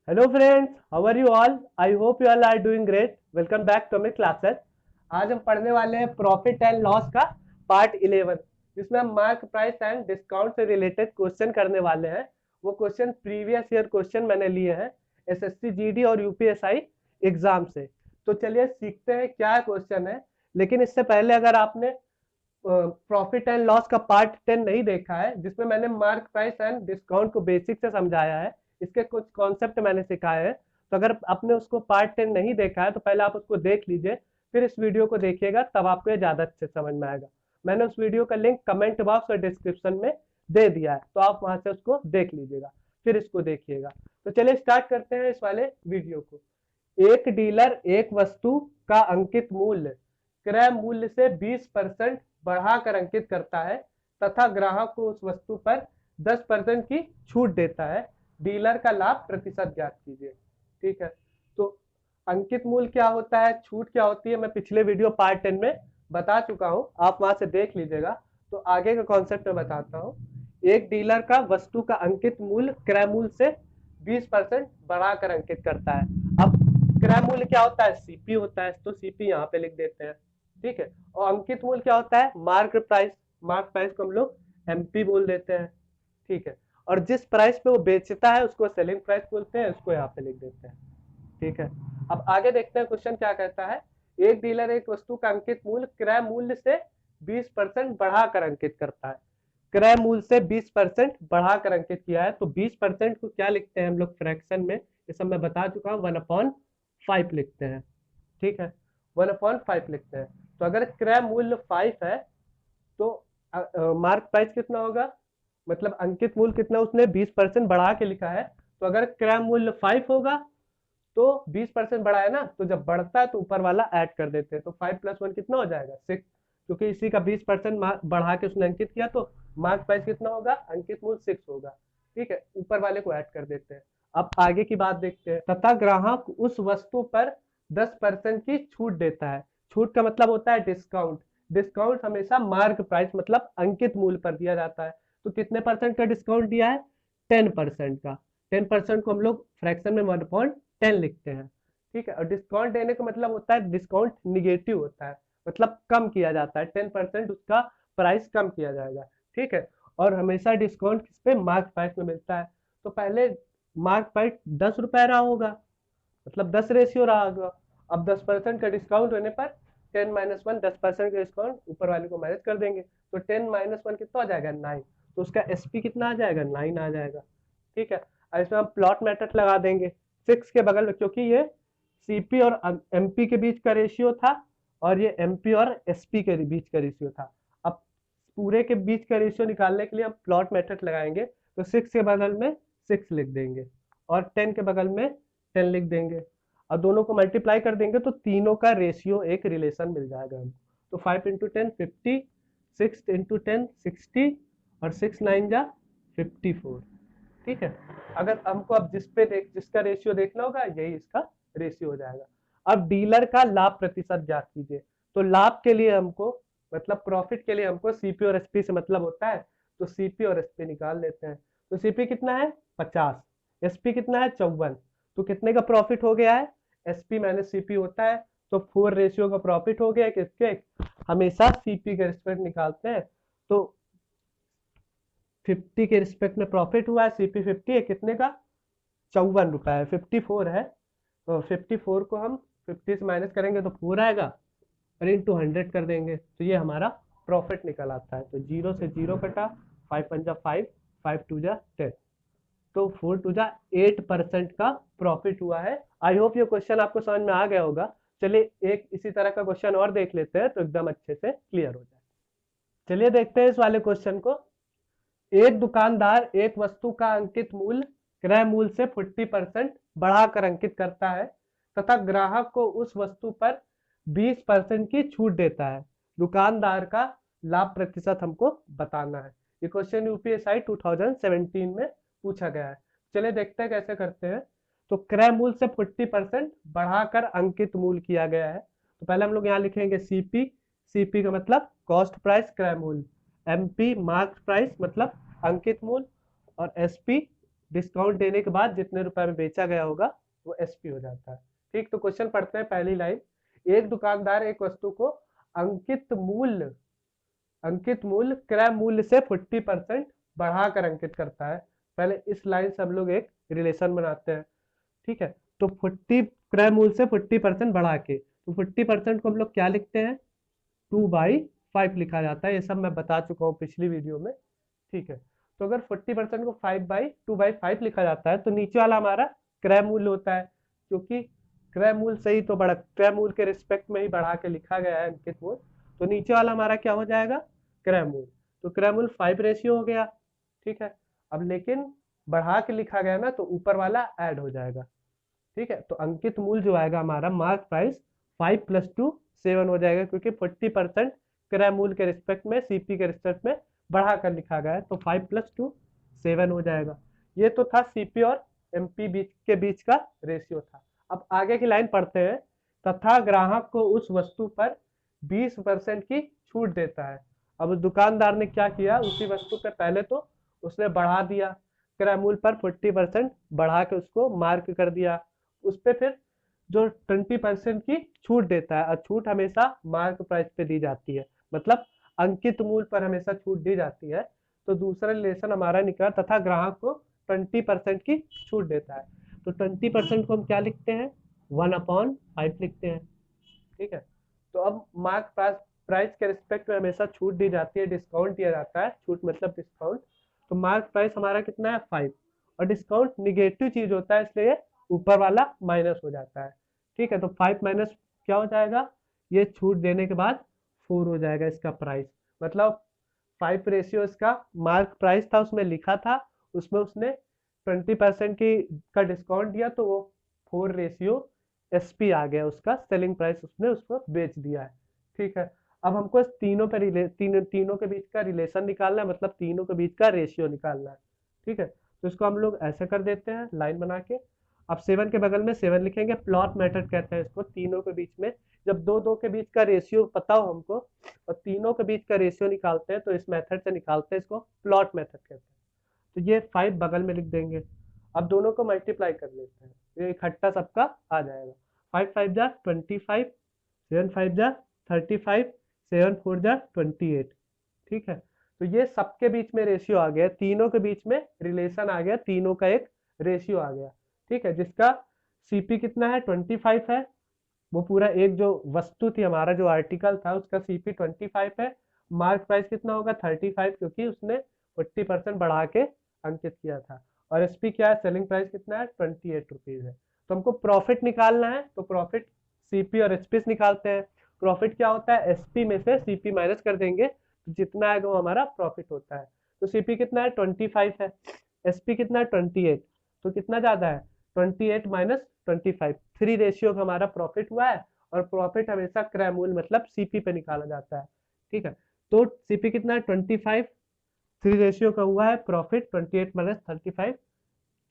Hello friends, how are you all? I hope you all are doing great. Welcome back to my classes. आज हम पढ़ने वाले हैं profit and loss का part 11, जिसमें हम मार्क प्राइस एंड डिस्काउंट से रिलेटेड क्वेश्चन करने वाले हैं। वो क्वेश्चन प्रीवियस ईयर क्वेश्चन मैंने लिए हैं एसएससी जीडी और यूपीएसआई एग्जाम से। तो चलिए सीखते हैं क्या क्वेश्चन है। लेकिन इससे पहले अगर आपने प्रॉफिट एंड लॉस का पार्ट 10 नहीं देखा है, जिसमें मैंने मार्क प्राइस एंड डिस्काउंट को बेसिक से समझाया है, इसके कुछ कॉन्सेप्ट मैंने सिखाए हैं। तो अगर आपने उसको पार्ट 10 नहीं देखा है तो पहले आप उसको देख लीजिए, फिर इस वीडियो को देखिएगा, तब आपको ये ज्यादा अच्छे समझ में आएगा। मैंने उस वीडियो का लिंक कमेंट बॉक्स और डिस्क्रिप्शन में दे दिया है, तो आप वहां से उसको देख लीजिएगा, फिर इसको देखिएगा। तो चलिए स्टार्ट करते हैं इस वाले वीडियो को। एक डीलर एक वस्तु का अंकित मूल्य क्रय मूल्य से 20% बढ़ाकर अंकित करता है तथा ग्राहक को उस वस्तु पर 10% की छूट देता है। डीलर का लाभ प्रतिशत ज्ञात कीजिए। ठीक है, तो अंकित मूल्य क्या होता है, छूट क्या होती है, मैं पिछले वीडियो पार्ट 10 में बता चुका हूं, आप वहां से देख लीजिएगा। तो आगे का कॉन्सेप्ट मैं बताता हूं। एक डीलर का वस्तु का अंकित मूल्य क्रय मूल्य से 20% बढ़ाकर अंकित करता है। अब क्रय मूल्य क्या होता है, सीपी होता है, तो सीपी यहाँ पे लिख देते हैं। ठीक है, और अंकित मूल्य क्या होता है, मार्क प्राइस। मार्क प्राइस को हम लोग एमपी बोल देते हैं। ठीक है, और जिस प्राइस पे वो बेचता है उसको सेलिंग प्राइस बोलते हैं, उसको यहाँ पे लिख देते हैं। ठीक है, अब आगे देखते हैं क्वेश्चन क्या कहता है। एक डीलर एक वस्तु का अंकित मूल्य क्रय मूल्य से 20% बढ़ाकर अंकित करता है। क्रय मूल्य से 20% बढ़ाकर अंकित किया है, तो 20% को क्या लिखते हैं हम लोग फ्रैक्शन में, ये सब मैं बता चुका हूँ, 1/5 लिखते हैं। ठीक है, 1/5 लिखते हैं। तो अगर क्रय मूल्य 5 है तो मार्क प्राइस कितना होगा, मतलब अंकित मूल्य कितना, उसने 20% बढ़ा के लिखा है। तो अगर क्रय मूल्य 5 होगा तो 20% बढ़ा है ना, तो जब बढ़ता है तो ऊपर वाला ऐड कर देते हैं, तो 5+1 कितना हो जाएगा, 6। क्योंकि इसी का 20% बढ़ा के उसने अंकित किया, तो मार्क प्राइस कितना होगा, अंकित मूल्य 6 होगा। ठीक है, ऊपर वाले को ऐड कर देते हैं। अब आगे की बात देखते हैं। तथा ग्राहक उस वस्तु पर 10% की छूट देता है। छूट का मतलब होता है डिस्काउंट। डिस्काउंट हमेशा मार्क प्राइस मतलब अंकित मूल्य पर दिया जाता है। तो कितने परसेंट का डिस्काउंट दिया है, 10% का। 10% को हम लोग फ्रैक्शन में 1/10 लिखते हैं। ठीक है, और डिस्काउंट देने का मतलब होता है डिस्काउंट निगेटिव होता है, मतलब कम किया जाता है, 10% उसका प्राइस कम किया जाएगा। ठीक है, और हमेशा डिस्काउंट किस पे, मार्क प्राइस में मिलता है। तो पहले मार्क प्राइस 10 रुपए रहा होगा, मतलब 10 रेशियो रहा होगा। अब 10% का डिस्काउंट होने पर 10-1, 10% का डिस्काउंट ऊपर वाले को माइनस कर देंगे, तो 10-1 कितना हो जाएगा, 9। तो उसका एसपी कितना आ जाएगा, 9 आ जाएगा। ठीक है, अब इसमें हम प्लॉट मेथड लगा देंगे 6 के बगल में, क्योंकि ये सीपी और एमपी के बीच का रेशियो था, और ये एमपी और एसपी के बीच का रेशियो था। अब पूरे के बीच का रेशियो निकालने के लिए हम प्लॉट मेथड लगाएंगे, तो 6 के बगल में 6 लिख देंगे और 10 के बगल में 10 लिख देंगे, और दोनों को मल्टीप्लाई कर देंगे तो तीनों का रेशियो एक रिलेशन मिल जाएगा हमको। तो 5 × 10 50, 6 × 10 60, और 6 9 जा 54। ठीक है, अगर हमको अब जिसका रेशियो देखना होगा, यही इसका रेशियो हो जाएगा। अब डीलर का लाभ प्रतिशत ज्ञात कीजिए। तो लाभ के लिए हमको, मतलब प्रॉफिट के लिए हमको सीपी और एसपी से मतलब होता है, तो सीपी और एसपी निकाल लेते हैं। तो सीपी कितना है, 50, एसपी कितना है, 54। तो कितने का प्रॉफिट हो गया है, एसपी माइनस सीपी होता है, तो 4 रेशियो का प्रॉफिट हो गया। किसके, हमेशा सीपी के रिस्पेक्ट निकालते हैं। तो 50 के रिस्पेक्ट में प्रॉफिट हुआ है, सीपी 50 है, कितने का, 54 रुपए है, 54 है। तो 54 को हम 50 से माइनस करेंगे तो 4 आएगा, और इंटू 100 कर देंगे तो ये हमारा प्रॉफिट निकल आता है। तो 0 से 0 कटा, 5 × 5, 5 × 2 = 10, तो 4 × 2 = 8% का प्रॉफिट हुआ है। आई होप ये क्वेश्चन आपको समझ में आ गया होगा। चलिए एक इसी तरह का क्वेश्चन और देख लेते हैं, तो एकदम अच्छे से क्लियर हो जाए। चलिए देखते हैं इस वाले क्वेश्चन को। एक दुकानदार एक वस्तु का अंकित मूल्य क्रय मूल्य से 40% बढ़ाकर अंकित करता है तथा ग्राहक को उस वस्तु पर 20% की छूट देता है। दुकानदार का लाभ प्रतिशत हमको बताना है। ये क्वेश्चन यूपीएसआई 2017 में पूछा गया है। चलिए देखते हैं कैसे करते हैं। तो क्रय मूल्य से 40% बढ़ाकर अंकित मूल्य किया गया है, तो पहले हम लोग यहाँ लिखेंगे सीपी। सीपी का मतलब कॉस्ट प्राइस क्रय मूल्य, एमपी मार्क प्राइस मतलब अंकित मूल्य, और एसपी डिस्काउंट देने के बाद जितने रुपए में बेचा गया होगा वो एसपी हो जाता है। ठीक, तो क्वेश्चन पढ़ते हैं। पहली लाइन, एक दुकानदार एक वस्तु को अंकित मूल्य क्रय मूल्य से 40% बढ़ाकर अंकित करता है। पहले इस लाइन से हम लोग एक रिलेशन बनाते हैं। ठीक है, तो 40 क्रय मूल्य से 40% बढ़ा के, तो 40% को हम लोग क्या लिखते हैं, 2/5 लिखा जाता है। ये सब मैं बता चुका हूँ पिछली वीडियो में। ठीक है, तो अगर 40% को 2/5 लिखा जाता है तो नीचे वाला हमारा क्रय मूल्य होता है, क्योंकि क्रय मूल्य से ही तो बढ़ा, क्रय मूल्य के रिस्पेक्ट में ही बढ़ा के लिखा गया है अंकित मूल्य, तो नीचे वाला हमारा क्या हो जाएगा, क्रय मूल्य। तो क्रय मूल्य 5 रेशियो हो गया। ठीक है, अब लेकिन बढ़ा के लिखा गया ना, तो ऊपर वाला ऐड हो जाएगा। ठीक है, तो अंकित मूल्य जो आएगा हमारा मार्क प्राइस 5 + 2 7 हो जाएगा, क्योंकि 40% क्रय मूल्य के रिस्पेक्ट में, सीपी के रिस्पेक्ट में बढ़ा कर लिखा गया है, तो 5 + 2 7 हो जाएगा। ये तो था सीपी और एमपी के बीच का रेशियो था। अब आगे की लाइन पढ़ते हैं, तथा ग्राहक को उस वस्तु पर 20% की छूट देता है। अब दुकानदार ने क्या किया, उसी वस्तु पे पहले तो उसने बढ़ा दिया, क्रय मूल्य पर 40% बढ़ा के उसको मार्क कर दिया, उस पे फिर जो 20% की छूट देता है, और छूट हमेशा मार्क प्राइस पे दी जाती है, मतलब अंकित मूल्य पर हमेशा छूट दी जाती है। तो दूसरा रिलेशन हमारा निकला, तथा ग्राहक को 20% की छूट देता है। तो 20% को हम क्या लिखते हैं, 1/5 लिखते हैं। ठीक है, तो अब मार्क प्राइस के रिस्पेक्ट में हमेशा छूट दी जाती है, डिस्काउंट दिया जाता है, छूट मतलब डिस्काउंट। तो मार्क प्राइस हमारा कितना है, 5, और डिस्काउंट निगेटिव चीज होता है, इसलिए ऊपर वाला माइनस हो जाता है। ठीक है, तो 5 माइनस क्या हो जाएगा, ये छूट देने के बाद 4 हो जाएगा इसका प्राइस, मतलब 5 रेशियो इसका मार्क प्राइस था, उसमें लिखा था, उसमें उसने 20% की का डिस्काउंट दिया, तो वो 4 रेशियो एसपी आ गया, उसका सेलिंग प्राइस उसने उसको बेच दिया है। ठीक है, अब हमको तीनों पे तीनों के बीच का रिलेशन निकालना है, मतलब तीनों के बीच का रेशियो निकालना है। ठीक है, तो इसको हम लोग ऐसे कर देते हैं लाइन बना के। अब 7 के बगल में 7 लिखेंगे, प्लॉट मेथड कहते हैं इसको। तीनों के बीच में जब दो के बीच का रेशियो पता हो हमको और तीनों के बीच का रेशियो निकालते हैं, तो इस मेथड से निकालते हैं, इसको प्लॉट मेथड कहते हैं। तो ये 5 बगल में लिख देंगे। अब दोनों को मल्टीप्लाई कर लेते हैं, ये इकट्ठा सबका आ जाएगा। 5 5 जा 25, 7 5 जा 35, 7 4 जा 28। ठीक है, तो ये सबके बीच में रेशियो आ गया, तीनों के बीच में रिलेशन आ गया, तीनों का एक रेशियो आ गया। ठीक है, जिसका सीपी कितना है, 25 है। वो पूरा एक जो वस्तु थी, हमारा जो आर्टिकल था, उसका सीपी 25 है। मार्क प्राइस कितना होगा, 35, क्योंकि उसने 40% बढ़ा के अंकित किया था। और एसपी क्या है, सेलिंग प्राइस कितना है, 28 रुपीज है। तो हमको प्रॉफिट निकालना है, तो प्रॉफिट सीपी और एसपी से निकालते हैं। प्रॉफिट क्या होता है, एसपी में से सीपी माइनस कर देंगे, तो जितना आएगा वो हमारा प्रॉफिट होता है। तो सीपी कितना है, 25 है, एसपी कितना है, 28, तो कितना ज्यादा है, 28 माइनस 25, 3 रेशियो का हमारा प्रॉफिट हुआ है। और प्रॉफिट हमेशा क्रय मूल्य मतलब सीपी पे निकाला जाता है। ठीक है, तो सीपी कितना है, 25, 3 रेशियो का हुआ है प्रॉफिट, 28 माइनस 35,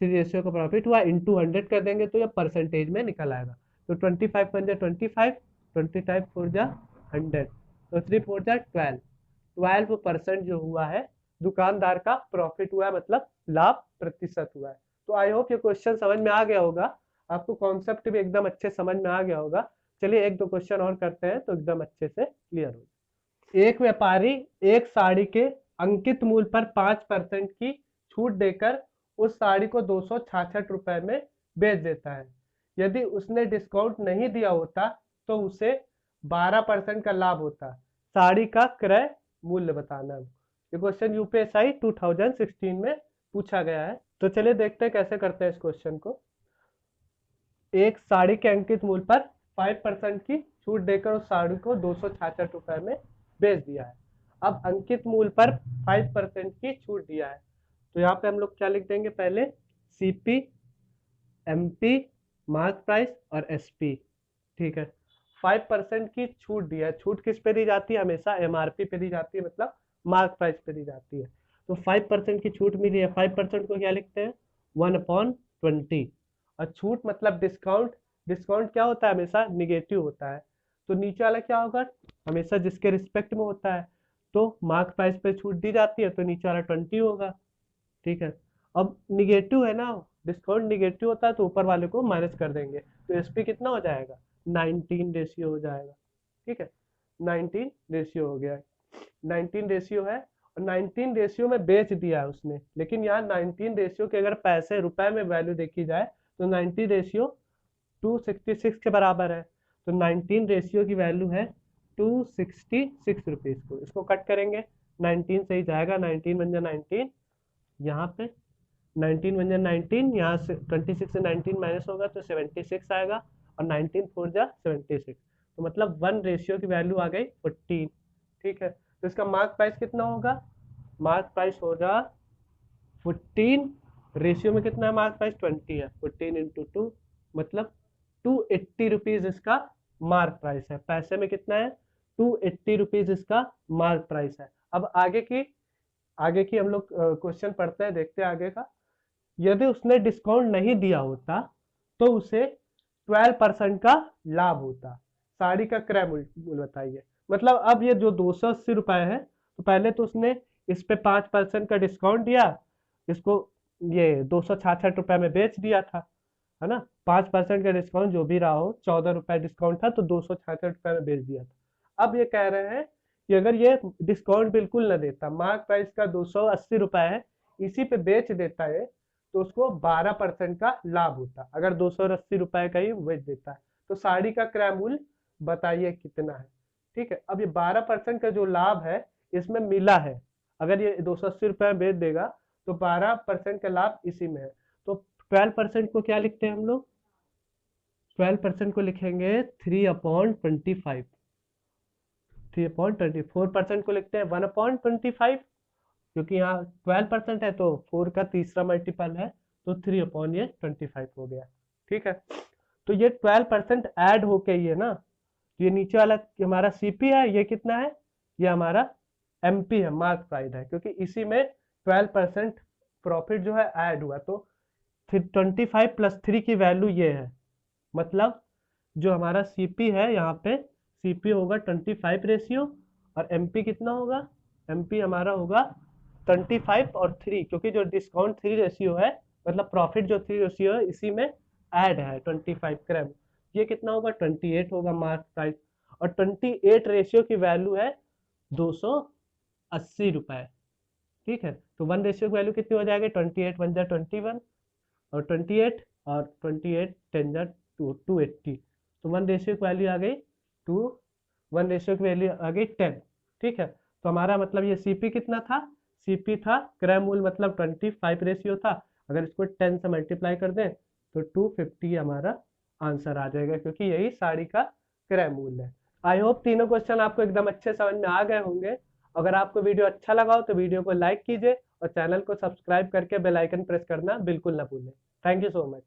3 रेशियो का प्रॉफिट हुआ, इंटू 100 कर देंगे तो ये परसेंटेज में निकल आएगा। तो 25 बन जाए 25, 25 4 जा 100, तो 3 4 जा 12% जो हुआ है दुकानदार का प्रॉफिट हुआ है, मतलब लाभ प्रतिशत हुआ है। तो आई होप ये क्वेश्चन समझ में आ गया होगा, आपको कॉन्सेप्ट भी एकदम अच्छे समझ में आ गया होगा। चलिए एक दो क्वेश्चन और करते हैं तो एकदम अच्छे से क्लियर हो। एक व्यापारी एक साड़ी के अंकित मूल्य पर 5% की छूट देकर उस साड़ी को 266 रुपए में बेच देता है। यदि उसने डिस्काउंट नहीं दिया होता तो उसे 12% का लाभ होता। साड़ी का क्रय मूल्य बताना है। ये क्वेश्चन यूपीएसआई 2016 में पूछा गया है। तो चलिए देखते हैं कैसे करते हैं इस क्वेश्चन को। एक साड़ी के अंकित मूल्य पर 5% की छूट देकर उस साड़ी को 266 रुपए में बेच दिया है। अब अंकित मूल्य पर 5% की छूट दिया है, तो यहाँ पे हम लोग क्या लिख देंगे, पहले सीपी, एमपी, मार्क प्राइस और एसपी। ठीक है, 5% की छूट दिया है। छूट किस पे दी जाती है, हमेशा एमआरपी पे दी जाती है, मतलब मार्क प्राइस पे दी जाती है। तो 5% की छूट मिली है, 5% को क्या लिखते हैं, 1/20। और छूट मतलब डिस्काउंट, डिस्काउंट क्या होता है, हमेशा निगेटिव होता है। तो नीचे वाला क्या होगा, हमेशा जिसके रिस्पेक्ट में होता है, तो मार्क प्राइस पे छूट दी जाती है, तो नीचे वाला 20 होगा। ठीक है, अब निगेटिव है ना, डिस्काउंट निगेटिव होता है तो ऊपर वाले को माइनस कर देंगे, तो एसपी कितना हो जाएगा, 19 रेशियो हो जाएगा। ठीक है, 19 रेशियो हो गया है, 19 रेशियो है, और 19 रेशियो में बेच दिया है उसने, लेकिन यहाँ 19 रेशियो के अगर पैसे रुपए में वैल्यू देखी जाए तो 90 रेशियो 266 के बराबर है, तो 19 रेशियो की वैल्यू है 266 रुपीज को, इसको कट करेंगे 19 से ही जाएगा, 19 बन जा 19, यहाँ पे 19 बन जा 19, यहाँ से 26 से 19 माइनस होगा तो 76 आएगा, और 19 4 जा 76, तो मतलब 1 रेशियो की वैल्यू आ गई 14। ठीक है, तो इसका मार्क प्राइस कितना होगा, मार्क प्राइस होगा 14, रेशियो में कितना है मार्क प्राइस 20 है, 14 इंटू 2 मतलब 280 रुपीज इसका मार्क प्राइस है, पैसे में कितना है 280 रुपीज इसका मार्क प्राइस है। अब आगे की हम लोग क्वेश्चन पढ़ते हैं, देखते हैं आगे का। यदि उसने डिस्काउंट नहीं दिया होता तो उसे 12% का लाभ होता, साड़ी का क्रय मूल्य बताइए। मतलब अब ये जो 280 रुपए है, तो पहले तो उसने इस पे 5% का डिस्काउंट दिया, इसको ये 266 रुपए में बेच दिया था, है ना, 5% का डिस्काउंट जो भी रहा हो, 14 रुपए डिस्काउंट था तो 266 रुपए में बेच दिया था। अब ये कह रहे हैं कि अगर ये डिस्काउंट बिल्कुल न देता, मार्क प्राइस का 280 रुपए है, इसी पे बेच देता है, तो उसको 12% का लाभ होता, अगर 280 रुपए का ही बेच देता है। तो साड़ी का क्रय मूल्य बताइए कितना है। ठीक है, अब ये 12% का जो लाभ है इसमें मिला है, अगर ये 280 रुपए में बेच देगा तो 12% का लाभ इसी में है, तो 12% को क्या लिखते हैं हम लोग, 12% को लिखेंगे 3/25, 3/20, 4% को लिखते हैं 1/25, क्योंकि यहाँ 12% है तो 4 का तीसरा मल्टीपल है, तो 3/25 हो गया। ठीक है, तो ये 12% ऐड होके ही है ना, ये नीचे वाला हमारा सीपी है, ये कितना है, ये हमारा एमपी है, मार्क प्राइस है, क्योंकि इसी में 12% प्रॉफिट जो है ऐड हुआ, तो 25 प्लस 3 की वैल्यू ये है, मतलब जो हमारा सीपी है यहाँ पे, सीपी होगा 25 रेशियो, और एमपी कितना होगा, एमपी हमारा होगा 25 और 3, क्योंकि जो डिस्काउंट 3 रेशियो है, मतलब प्रॉफिट जो 3 रेशियो है इसी में ऐड है 25 ग्राम, ये कितना होगा 28 होगा मार्क प्राइस, और 28 रेशियो की वैल्यू है 280 रुपए। ठीक है, तो 1 रेशियो की वैल्यू कितनी हो जाएगी, 28 1 जा 21, और 28 और 28 10 जा 280, तो 1 रेशियो की वैल्यू आ गई 2, 1 रेशियो की वैल्यू आ गई 10। ठीक है, तो हमारा मतलब ये सीपी कितना था, सीपी था क्रय मूल्य मतलब 25 रेशियो था, अगर इसको 10 से मल्टीप्लाई कर दें तो 250 हमारा आंसर आ जाएगा, क्योंकि यही साड़ी का क्रय मूल्य है। आई होप तीनों क्वेश्चन आपको एकदम अच्छे समझ में आ गए होंगे। अगर आपको वीडियो अच्छा लगा हो तो वीडियो को लाइक कीजिए, और चैनल को सब्सक्राइब करके बेल आइकन प्रेस करना बिल्कुल ना भूलें। Thank you so much.